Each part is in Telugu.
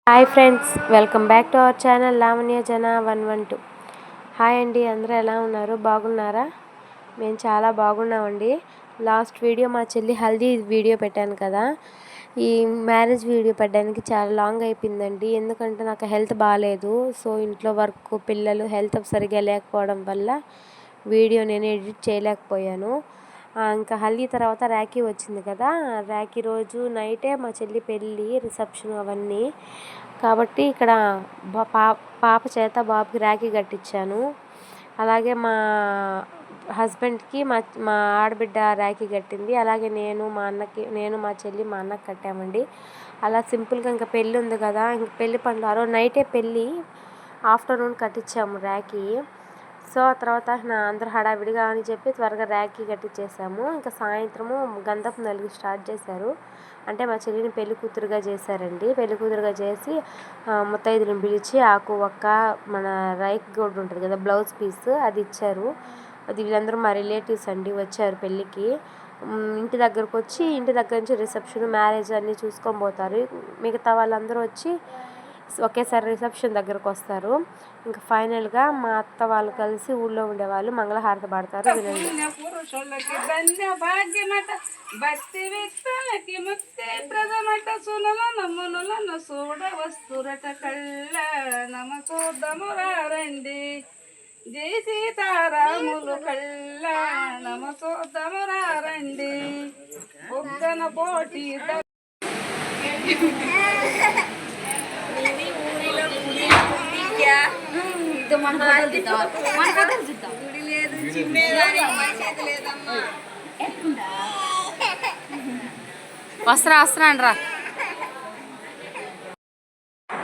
Hi friends, welcome back to our channel Lavanya జన 112. హాయ్ అండి, అందరూ ఎలా ఉన్నారు? బాగున్నారా? మేము చాలా బాగున్నామండి. లాస్ట్ వీడియో మా చెల్లి హల్దీ వీడియో పెట్టాను కదా, ఈ మ్యారేజ్ వీడియో పెట్టడానికి చాలా లాంగ్ అయిపోయిందండి. ఎందుకంటే నాకు హెల్త్ బాగాలేదు. సో ఇంట్లో వర్క్, పిల్లలు హెల్త్ సరిగ్గా లేకపోవడం వల్ల వీడియో నేను ఎడిట్ చేయలేకపోయాను. ఇంకా హల్దీ తర్వాత రాఖీ వచ్చింది కదా, రాఖీ రోజు నైటే మా చెల్లి పెళ్ళి, రిసెప్షన్ అవన్నీ కాబట్టి ఇక్కడ పాప చేత బాబుకి రాఖీ కట్టించాను. అలాగే మా హస్బెండ్కి మా ఆడబిడ్డ రాఖీ కట్టింది. అలాగే నేను మా చెల్లి మా అన్నకి కట్టామండి. అలా సింపుల్గా ఇంకా పెళ్ళి ఉంది కదా, ఇంక పెళ్ళి పండుగ రోజు నైటే పెళ్ళి, ఆఫ్టర్నూన్ కట్టించాము రాఖీ. సో ఆ తర్వాత అందరూ హడావిడిగా అని చెప్పి త్వరగా రాఖీ కట్టించేసాము. ఇంకా సాయంత్రము గంధపు నలుగు స్టార్ట్ చేశారు. అంటే మా చెల్లిని పెళ్లి కూతురుగా చేశారండి. పెళ్లి కూతురుగా చేసి ముత్తైదులను పిలిచి ఆకు ఒక్క మన రైక్ గోల్డ్ ఉంటుంది కదా, బ్లౌజ్ పీస్ అది ఇచ్చారు. అది వీళ్ళందరూ మా రిలేటివ్స్ అండి, వచ్చారు పెళ్ళికి. ఇంటి దగ్గరకు వచ్చి ఇంటి దగ్గర నుంచి రిసెప్షన్, మ్యారేజ్ అన్నీ చూసుకొని పోతారు. మిగతా వాళ్ళందరూ వచ్చి ఒకేసారి రిసెప్షన్ దగ్గరకు వస్తారు. ఇంకా ఫైనల్గా మా అత్త వాళ్ళు కలిసి ఊళ్ళో ఉండేవాళ్ళు మంగళహారతి పాడతారు. పురుషులకి ధన్య భాగ్యమట, భక్తి వ్యక్తులకి ముక్తి ప్రథమట, సునులను చూడ వస్తురట కళ్యాణమ చూద్దాము రండి, జై సీతారాములు కళ్యాణమ చూద్దాము రండి, ఒక్కన పోటీ వస్త్రా రా.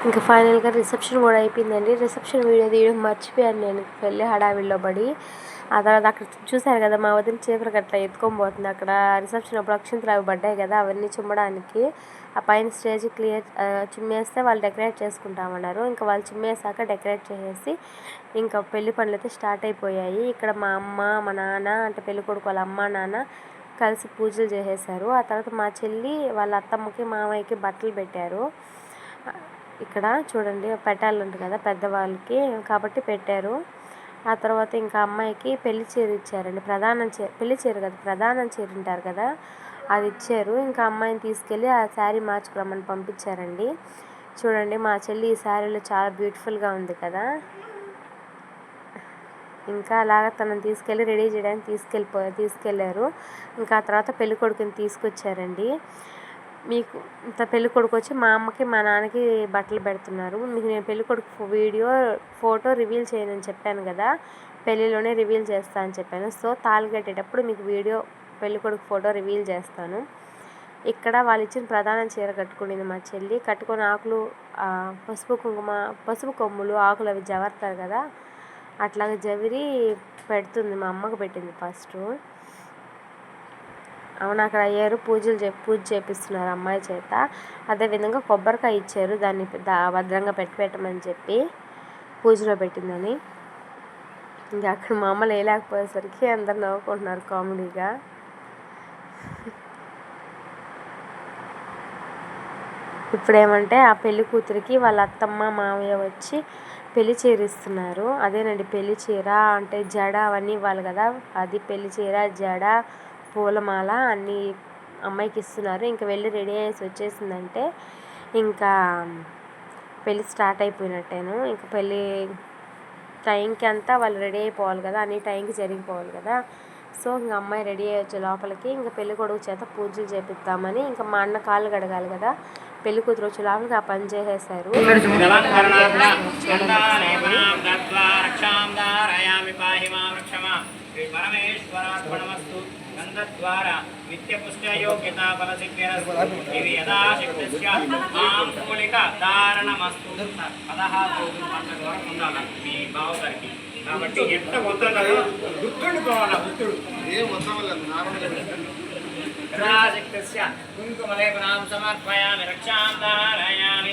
ఇంకా ఫైనల్గా రిసెప్షన్ కూడా అయిపోయిందండి. రిసెప్షన్ వీడియో తీయడం మర్చిపోయాను నేను పెళ్ళి హడావిడిలో పడి. ఆ తర్వాత అక్కడ చూశారు కదా, మా వదిన చీపురు గట్లా ఎత్తుకొని పోతుంది. అక్కడ రిసెప్షన్ అప్పుడు అక్షింతలు అవి పడ్డాయి కదా, అవన్నీ చిమ్మడానికి ఆ పైన స్టేజ్ క్లియర్ చిమ్మేస్తే వాళ్ళు డెకరేట్ చేసుకుంటామన్నారు. ఇంకా వాళ్ళు చిమ్మేసాక డెకరేట్ చేసేసి ఇంకా పెళ్లి పనులు అయితే స్టార్ట్ అయిపోయాయి. ఇక్కడ మా అమ్మ, మా నాన్న, అంటే పెళ్లి కొడుకు వాళ్ళ అమ్మ నాన్న కలిసి పూజలు చేసేసారు. ఆ తర్వాత మా చెల్లి వాళ్ళ అత్తమ్మకి మామయ్యకి బట్టలు పెట్టారు. ఇక్కడ చూడండి, పెట్టాలంట కదా పెద్దవాళ్ళకి, కాబట్టి పెట్టారు. ఆ తర్వాత ఇంకా అమ్మాయికి పెళ్లి చీర ఇచ్చారండి. పెళ్లి చీర కదా, ప్రధానం చీర ఉంటారు కదా, అది ఇచ్చారు. ఇంకా అమ్మాయిని తీసుకెళ్ళి ఆ శారీ మార్చుకురమ్మని పంపించారండి. చూడండి, మా చెల్లి ఈ శారీలో చాలా బ్యూటిఫుల్గా ఉంది కదా. ఇంకా అలాగా తనని తీసుకెళ్ళి రెడీ చేయడానికి తీసుకెళ్ళారు. ఇంకా ఆ తర్వాత పెళ్లి కొడుకుని తీసుకొచ్చారండి. మీకు ఇంత పెళ్లి కొడుకు వచ్చి మా అమ్మకి మా నాన్నకి బట్టలు పెడుతున్నారు. మీకు నేను పెళ్లి కొడుకు ఫోటో రివీల్ చేయనని చెప్పాను కదా, పెళ్ళిలోనే రివీల్ చేస్తా అని చెప్పాను. సో తాళి కట్టేటప్పుడు మీకు పెళ్లి కొడుకు ఫోటో రివీల్ చేస్తాను. ఇక్కడ వాళ్ళు ఇచ్చిన ప్రధాన చీర కట్టుకునేది మా చెల్లి. కట్టుకొని ఆకులు, పసుపు కుంకుమ, పసుపు కొమ్ములు, ఆకులు అవి జవర్తారు కదా, అట్లాగే జవిరి పెడుతుంది. మా అమ్మకు పెట్టింది ఫస్ట్. అవును, అక్కడ అయ్యారు పూజ చేపిస్తున్నారు అమ్మాయి చేత. అదేవిధంగా కొబ్బరికాయ ఇచ్చారు, దాన్ని భద్రంగా పెట్టమని చెప్పి పూజలో పెట్టిందని. ఇంకా అక్కడ మా అమ్మ లేకపోయేసరికి అందరు నవ్వుకుంటున్నారు కామెడీగా. ఇప్పుడేమంటే ఆ పెళ్లి కూతురికి వాళ్ళ అత్తమ్మ మామయ్య వచ్చి పెళ్లి చీర ఇస్తున్నారు. అదేనండి పెళ్లి చీర, అంటే జడ అవన్నీ ఇవ్వాలి కదా, అది పెళ్లి చీర, జడ, పూలమాల అన్నీ అమ్మాయికి ఇస్తున్నారు. ఇంకా వెళ్ళి రెడీ అయ్యేసి వచ్చేసిందంటే ఇంకా పెళ్ళి స్టార్ట్ అయిపోయినట్టేను. ఇంకా పెళ్ళి టైంకి అంతా వాళ్ళు రెడీ అయిపోవాలి కదా, అన్ని టైంకి జరిగిపోవాలి కదా. సో ఇంకా అమ్మాయి రెడీ అయ్యొచ్చే లోపలికి ఇంకా పెళ్లి కొడుకు చేత పూజలు చేపిద్దామని ఇంకా మా అన్న కాళ్ళు కడగాలి కదా, పెళ్లి కూతురు వచ్చే లోపలికి ఆ పని చేసేసారు. కాబట్టి ఎంత వద్దనో గుర్తుండుకోవాలా, గుర్తుడు ఏం వద్దవల్ల కుంకుమలేపనాం సమర్పయామి, రక్షాం ధారయామి.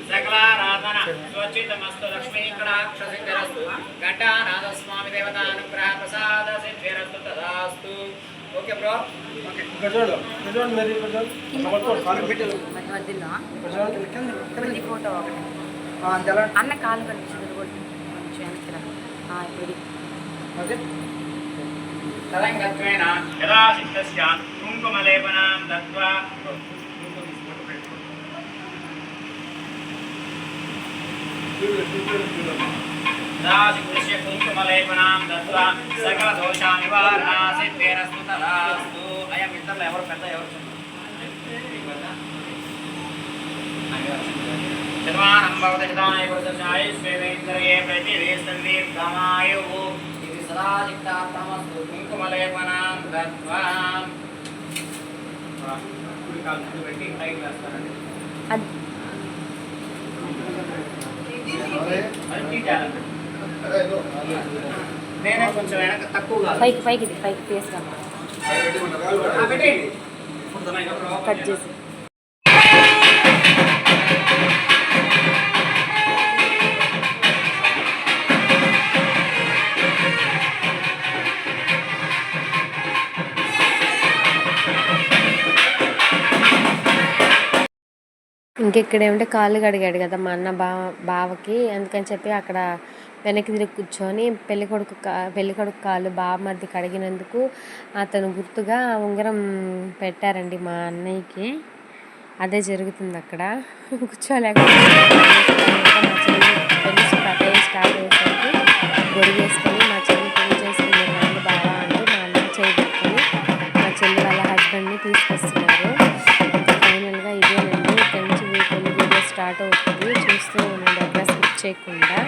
సకలారాధన స్వచ్ఛితమస్తు, లక్ష్మీకటాక్షసిద్ధిరస్తు, ఘటానాథస్వామి దేవతానుగ్రహ ప్రసాద సిద్ధిరస్తు, తదాస్తు. Okay bro. ఓకే ఇక్కడ చూడు మీరు ఇక్కడ చూడు మధ్యలో కింద ఫోటో ఒకటి అంతేలా అన్న కాలు కనిపిస్తుంది కొంచెం వెనక్కి రా. ఇప్పుడు ఓకే తలంగత్వేన యదా సిద్ధస్య కుంకుమలేపనాం దత్వా యదా సిద్ధస్య కుంకుమలేపనాం దత్వా సకల దోషానివారణా సిద్ధేరస్తు తదాస్తు. అయ్యా మిత్రులు ఎవరు పెద్ద ఎవరు శతమానం భవతి శతాయ పురుషాయ స్వేవేంద్రియే ప్రతివేష్టందీర్ఘమాయుః ఇది సదా చిత్తాత్తమస్తు కుంకుమలేపనాం దత్వా. కుడి కాలు ముందు పెట్టి పైకి వేస్తానండి. అది తీయాలి. నేనే కొంచెం వెనక తక్కువగా పైకి పైకి పైకి తీసుకురా పెట్టేయండి. కట్ చేసి ఇంకెక్కడ ఏమంటే కాళ్ళు కడిగాడు కదా మా అన్న బావకి, అందుకని చెప్పి అక్కడ వెనక్కి తిరిగి కూర్చొని పెళ్ళికొడుకు కాళ్ళు బావ మధ్య కడిగినందుకు అతను గుర్తుగా ఉంగరం పెట్టారండి మా అన్నయ్యకి. అదే జరుగుతుంది అక్కడ. కూర్చోలేకపోతే మా చెల్లి పెళ్లి స్టార్ట్ చేసేసి గొడిగేసుకొని మా చెల్లి పెళ్లి చేసుకునే వాళ్ళు బావ అంటే మా అన్న చేయబెట్టుకొని మా చెల్లి వాళ్ళ హస్బెండ్ని తీసుకొస్తున్నారు. ఫైనల్గా ఇదేనండి. ఇక్కడ నుంచి పెళ్లి వీడియో స్టార్ట్ అవుతుంది. చూస్తూ ఉండండి, ఎక్కడ స్కిప్ చేయకుండా.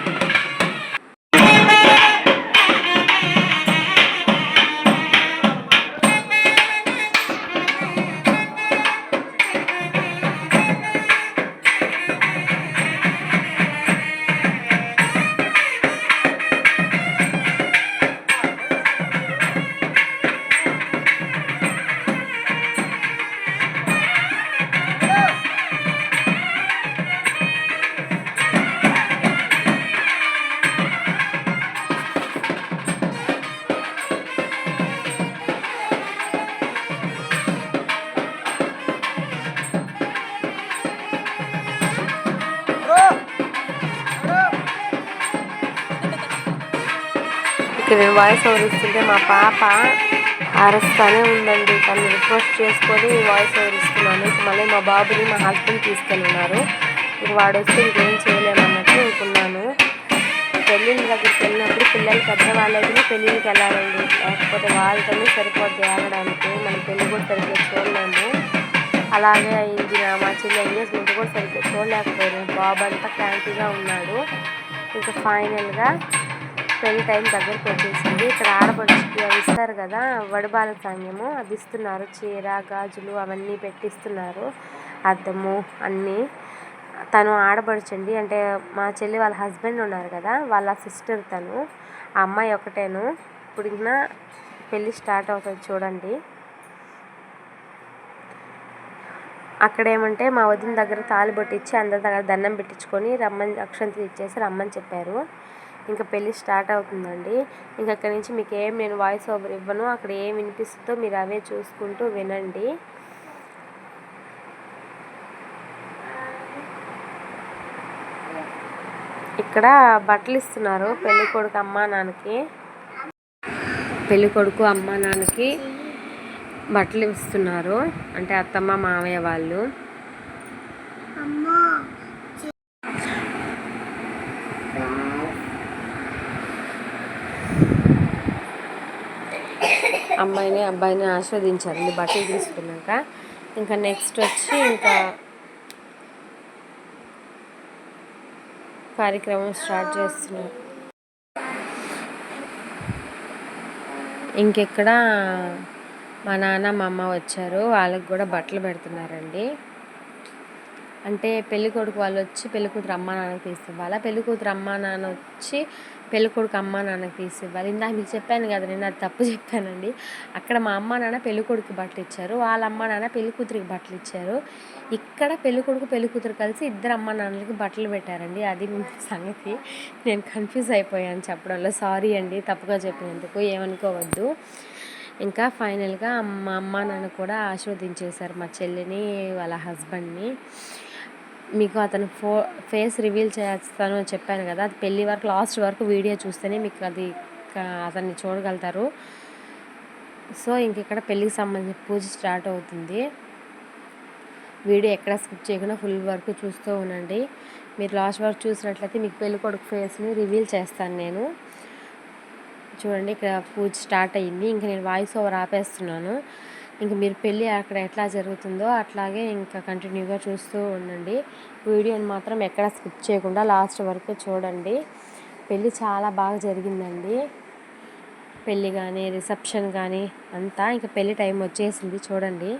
ఇక్కడ నేను వాయిస్ ఓవర్ ఇస్తుంటే మా పాప అరుస్తూనే ఉందండి. తను రిక్వెస్ట్ చేసుకొని వాయిస్ ఓవర్ ఇస్తున్నాను. ఇక మళ్ళీ మా బాబుని మా హస్బెండ్ తీసుకెళ్ళున్నారు. ఇక వాడు వస్తే ఇంకేం చేయలేమన్నట్టు అనుకున్నాను. పెళ్ళిళ్ళ దగ్గరికి వెళ్ళినప్పుడు పిల్లలు పెద్దవాళ్ళకి పెళ్ళిళ్ళకి వెళ్ళాలండి, లేకపోతే వాళ్ళతోనే సరిపోద్ది ఆగడానికి. మనం పెళ్ళి కూడా సరిగ్గా చూడలేము. అలాగే అయింది. మా చెల్లి ఎంగేజ్మెంట్ కూడా సరిగ్గా చూడలేకపోయాను. బాబు అంతా క్లాంటీగా ఉన్నాడు. ఇంకా ఫైనల్గా పెళ్లి టైం దగ్గరికి వచ్చేసింది. ఇక్కడ ఆడపడుచుకి అవి ఇస్తారు కదా, వడబాల సాంగ్యము, అది ఇస్తున్నారు. చీర గాజులు అవన్నీ పెట్టిస్తున్నారు, అద్దము అన్నీ. తను ఆడపడుచండి, అంటే మా చెల్లి వాళ్ళ హస్బెండ్ ఉన్నారు కదా, వాళ్ళ సిస్టర్ తను. ఆ అమ్మాయి ఒకటేను. ఇప్పుడు ఇంకా పెళ్ళి స్టార్ట్ అవుతుంది చూడండి. అక్కడ ఏమంటే మా వదిన దగ్గర తాళిబొట్టు ఇచ్చి అందరి దగ్గర దండం పెట్టించుకొని రమ్మని, అక్షంతలు ఇచ్చేసి రమ్మని చెప్పారు. ఇంకా పెళ్ళి స్టార్ట్ అవుతుందండి. ఇంకా అక్కడి నుంచి మీకు నేను వాయిస్ ఓవర్ ఇవ్వను. అక్కడ ఏం వినిపిస్తుందో మీరు అవే చూసుకుంటూ వినండి. ఇక్కడ బట్టలు ఇస్తున్నారు పెళ్ళికొడుకు అమ్మా నాన్నకి. పెళ్ళికొడుకు అమ్మా నాన్నకి బట్టలు ఇస్తున్నారు, అంటే అత్తమ్మ మామయ్య వాళ్ళు. అమ్మాయిని అబ్బాయిని ఆస్వాదించారండి బట్టలు తీసుకున్నాక. ఇంకా నెక్స్ట్ వచ్చి ఇంకా కార్యక్రమం స్టార్ట్ చేస్తున్నారు. ఇంకెక్కడ మా నాన్న మా అమ్మ వచ్చారు, వాళ్ళకి కూడా బట్టలు పెడుతున్నారండి. అంటే పెళ్ళికొడుకు వాళ్ళు వచ్చి పెళ్ళికూతురు అమ్మా నాన్నకి తీసివ్వాలి, పెళ్ళికూతురు అమ్మా నాన్న వచ్చి పెళ్ళికొడుకు అమ్మా నాన్నకి తీసివ్వాలి. ఇందాక మీకు చెప్పాను కదా, నేను అది తప్పు చెప్పానండి. అక్కడ మా అమ్మ నాన్న పెళ్ళికొడుకు బట్టలు ఇచ్చారు, వాళ్ళ అమ్మ నాన్న పెళ్ళికూతురికి బట్టలు ఇచ్చారు. ఇక్కడ పెళ్ళికొడుకు పెళ్ళికూతురు కలిసి ఇద్దరు అమ్మ నాన్నలకి బట్టలు పెట్టారండి. అది సంగతి. నేను కన్ఫ్యూజ్ అయిపోయాను చెప్పడంలో, సారీ అండి తప్పుగా చెప్పినందుకు, ఏమనుకోవద్దు. ఇంకా ఫైనల్గా మా అమ్మ నాన్న కూడా ఆశీర్వదించేశారు మా చెల్లిని వాళ్ళ హస్బెండ్ని. మీకు అతను ఫేస్ రివీల్ చేస్తాను అని చెప్పాను కదా, అది పెళ్ళి వరకు లాస్ట్ వరకు వీడియో చూస్తేనే మీకు అది అతన్ని చూడగలుగుతారు. సో ఇంక ఇక్కడ పెళ్ళికి సంబంధించిన పూజ స్టార్ట్ అవుతుంది. వీడియో ఎక్కడ స్కిప్ చేయకుండా ఫుల్ వరకు చూస్తూ ఉండండి. మీరు లాస్ట్ వరకు చూసినట్లయితే మీకు పెళ్ళి కొడుకు ఫేస్ని రివీల్ చేస్తాను నేను. చూడండి ఇక్కడ పూజ స్టార్ట్ అయ్యింది. ఇంక నేను వాయిస్ ఓవర్ ఆపేస్తున్నాను. ఇంక మీరు పెళ్ళి అక్కడ ఎట్లా జరుగుతుందో అట్లాగే ఇంకా కంటిన్యూగా చూస్తూ ఉండండి. వీడియోని మాత్రం ఎక్కడ స్కిప్ చేయకుండా లాస్ట్ వరకు చూడండి. పెళ్ళి చాలా బాగా జరిగిందండి. పెళ్ళి కానీ రిసెప్షన్ కానీ అంతా ఇంకా పెళ్ళి టైం వచ్చేసింది చూడండి.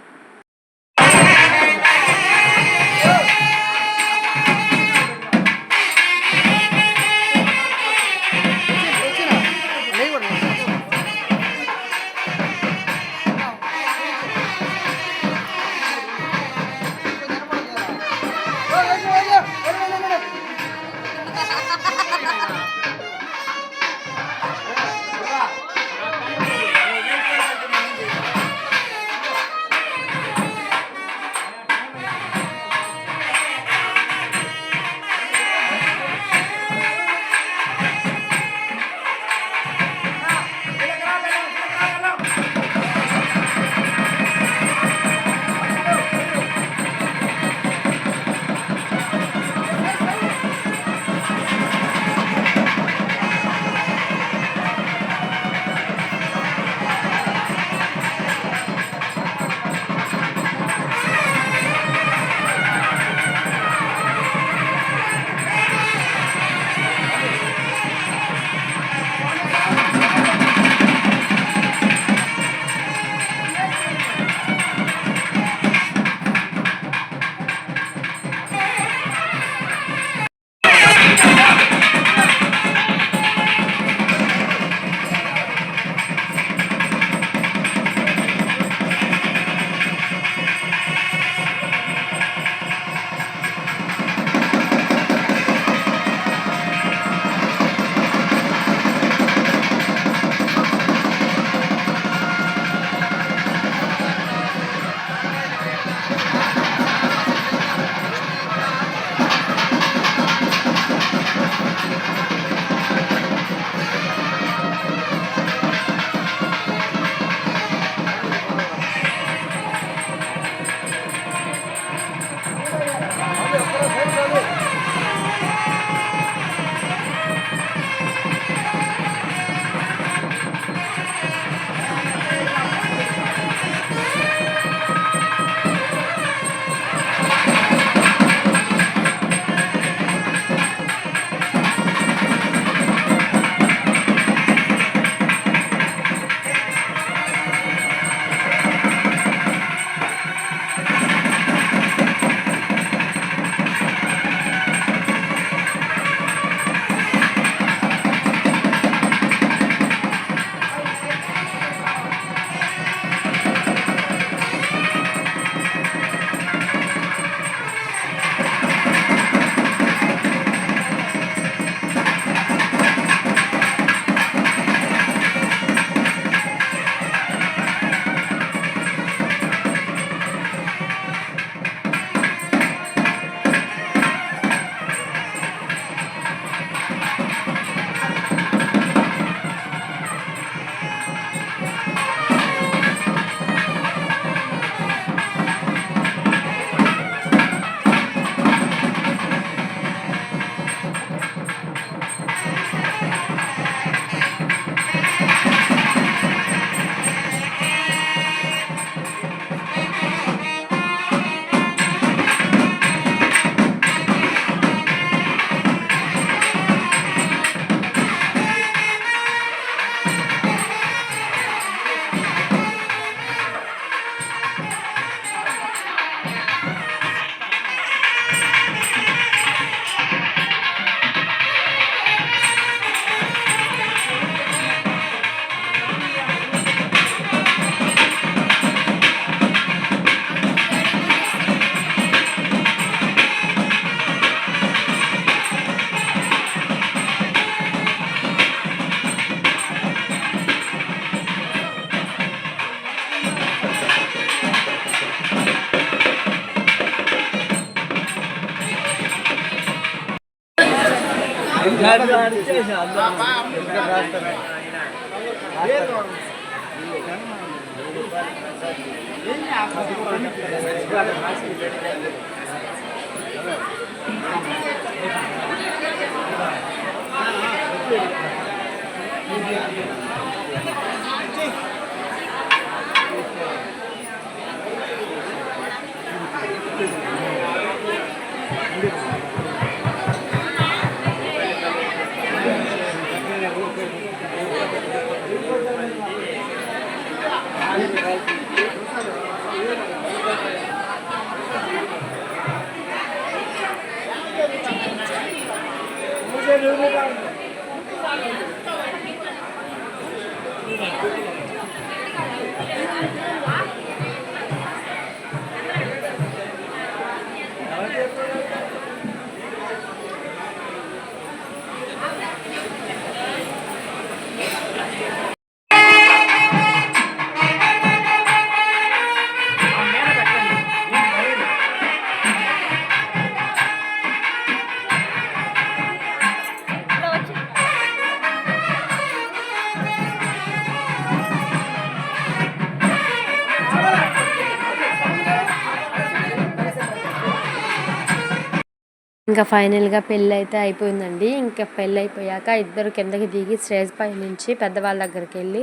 ఇంకా ఫైనల్గా పెళ్ళి అయితే అయిపోయిందండి. ఇంకా పెళ్ళి అయిపోయాక ఇద్దరు కిందకి దిగి స్టేజ్ పై నుంచి పెద్దవాళ్ళ దగ్గరికి వెళ్ళి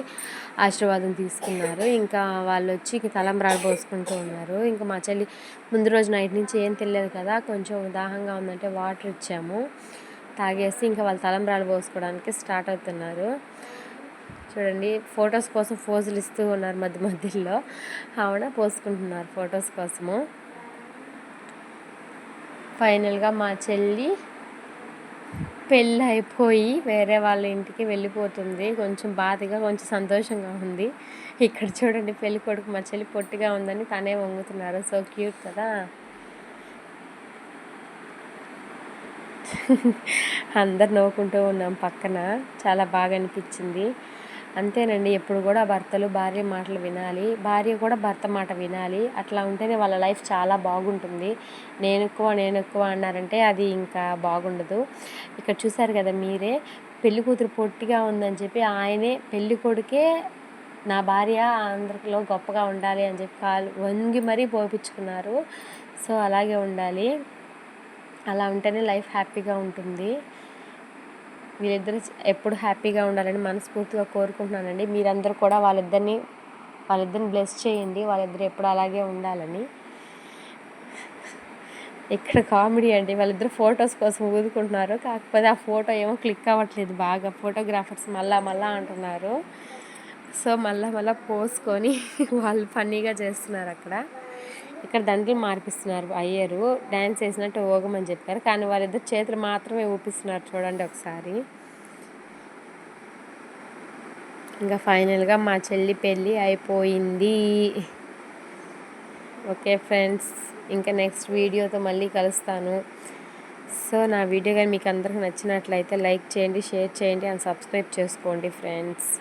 ఆశీర్వాదం తీసుకున్నారు. ఇంకా వాళ్ళు వచ్చి తలంబ్రాలు పోసుకుంటూ ఉన్నారు. ఇంకా మా చెల్లి ముందు రోజు నైట్ నుంచి ఏం తెలియదు కదా, కొంచెం దాహంగా ఉందంటే వాటర్ ఇచ్చాము, తాగేసి ఇంకా వాళ్ళు తలంబ్రాలు పోసుకోవడానికి స్టార్ట్ అవుతున్నారు. చూడండి, ఫొటోస్ కోసం ఫోజులు ఇస్తూ ఉన్నారు మధ్య మధ్యలో. ఆవిడ పోసుకుంటున్నారు ఫొటోస్ కోసము. ఫైనల్గా మా చెల్లి పెళ్ళి అయిపోయి వేరే వాళ్ళ ఇంటికి వెళ్ళిపోతుంది. కొంచెం బాధగా, కొంచెం సంతోషంగా ఉంది. ఇక్కడ చూడండి, పెళ్ళి కొడుకు మా చెల్లి పొట్టిగా ఉందని తనే వంగుతున్నారు. సో క్యూట్ కదా. అందరు నవ్వుకుంటూ ఉన్నాం పక్కన. చాలా బాగా అనిపించింది. అంతేనండి, ఎప్పుడు కూడా భర్తలు భార్య మాటలు వినాలి, భార్య కూడా భర్త మాట వినాలి. అట్లా ఉంటేనే వాళ్ళ లైఫ్ చాలా బాగుంటుంది. నేను ఎక్కువ అన్నారంటే అది ఇంకా బాగుండదు. ఇక్కడ చూసారు కదా మీరే, పెళ్లి కూతురు పొట్టిగా ఉందని చెప్పి ఆయనే పెళ్లి కొడుకే నా భార్య అందరిలో గొప్పగా ఉండాలి అని చెప్పి కాలు వంగి మరీ పోపించుకున్నారు. సో అలాగే ఉండాలి. అలా ఉంటేనే లైఫ్ హ్యాపీగా ఉంటుంది. వీళ్ళిద్దరు ఎప్పుడు హ్యాపీగా ఉండాలని మనస్ఫూర్తిగా కోరుకుంటున్నానండి. మీరందరూ కూడా వాళ్ళిద్దరిని బ్లెస్ చేయండి, వాళ్ళిద్దరు ఎప్పుడు అలాగే ఉండాలని. ఇక్కడ కామెడీ అండి, వాళ్ళిద్దరు ఫొటోస్ కోసం ఊదుకుంటున్నారు. కాకపోతే ఆ ఫోటో ఏమో క్లిక్ అవ్వట్లేదు బాగా. ఫోటోగ్రాఫర్స్ మళ్ళా అంటున్నారు. సో మళ్ళా పోసుకొని వాళ్ళు ఫన్నీగా చేస్తున్నారు. ఇక్కడ దండలు మార్పిస్తున్నారు. అయ్యారు డ్యాన్స్ వేసినట్టు ఓగమని చెప్పారు, కానీ వాళ్ళిద్దరు చేతులు మాత్రమే ఊపిస్తున్నారు. చూడండి ఒకసారి. ఇంకా ఫైనల్గా మా చెల్లి పెళ్ళి అయిపోయింది. ఓకే ఫ్రెండ్స్, ఇంకా నెక్స్ట్ వీడియోతో మళ్ళీ కలుస్తాను. సో నా వీడియో కానీ మీకు అందరికి నచ్చినట్లయితే లైక్ చేయండి, షేర్ చేయండి అండ్ సబ్స్క్రైబ్ చేసుకోండి ఫ్రెండ్స్.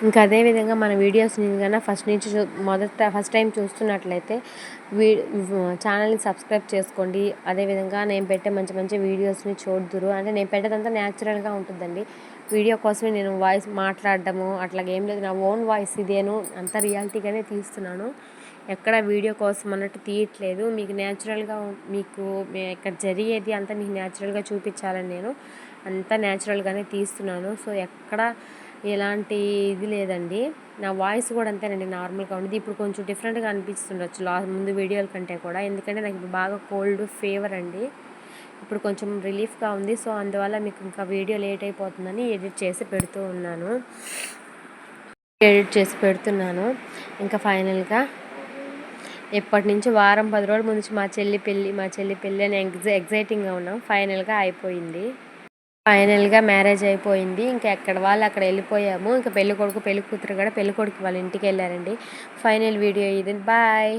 ఇంకా అదేవిధంగా మన వీడియోస్ని కన్నా ఫస్ట్ టైం చూస్తున్నట్లయితే ఛానల్ని సబ్స్క్రైబ్ చేసుకోండి. అదేవిధంగా నేను పెట్టే మంచి వీడియోస్ని చూద్దురు. అంటే నేను పెట్టేదంతా న్యాచురల్గా ఉంటుందండి. వీడియో కోసమే నేను వాయిస్ మాట్లాడడము అట్లాగేం లేదు. నా ఓన్ వాయిస్ ఇదేను, అంత రియాలిటీగానే తీస్తున్నాను. ఎక్కడ వీడియో కోసం అన్నట్టు తీయట్లేదు. మీకు న్యాచురల్గా మీకు ఇక్కడ జరిగేది అంతా మీకు న్యాచురల్గా చూపించాలని నేను అంతా న్యాచురల్గానే తీస్తున్నాను. సో ఎక్కడ ఎలాంటి ఇది లేదండి. నా వాయిస్ కూడా అంతేనండి, నార్మల్గా ఉండేది. ఇప్పుడు కొంచెం డిఫరెంట్గా అనిపిస్తుండొచ్చు ముందు వీడియోల కంటే కూడా, ఎందుకంటే నాకు ఇప్పుడు బాగా కోల్డ్ ఫీవర్ అండి. ఇప్పుడు కొంచెం రిలీఫ్గా ఉంది. సో అందువల్ల మీకు ఇంకా వీడియో లేట్ అయిపోతుందని ఎడిట్ చేసి పెడుతున్నాను. ఇంకా ఫైనల్గా ఎప్పటి నుంచి వారం 10 రోజుల ముందు మా చెల్లి పెళ్ళి అని ఎగ్జైటింగ్గా ఉన్నాం. ఫైనల్గా అయిపోయింది. ఫైనల్గా మ్యారేజ్ అయిపోయింది. ఇంకా ఎక్కడ వాళ్ళు అక్కడ వెళ్ళిపోయాము. ఇంకా పెళ్ళి కొడుకు పెళ్ళి కూతురు కూడా పెళ్ళి కొడుకు వాళ్ళ ఇంటికి వెళ్ళారండి. ఫైనల్ వీడియో ఇది. బాయ్.